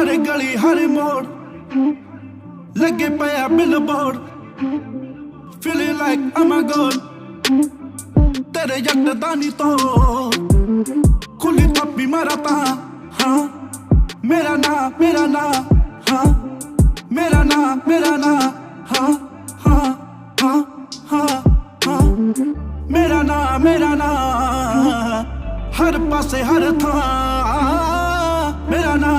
हर गली हर मोड़ लगे पाया billboard feeling like I'm a god तेरे जट दानी तो खुली थप्पी मरता हाँ मेरा ना हाँ मेरा ना हाँ हाँ हाँ हाँ हाँ मेरा ना हर पासे हर था मेरा ना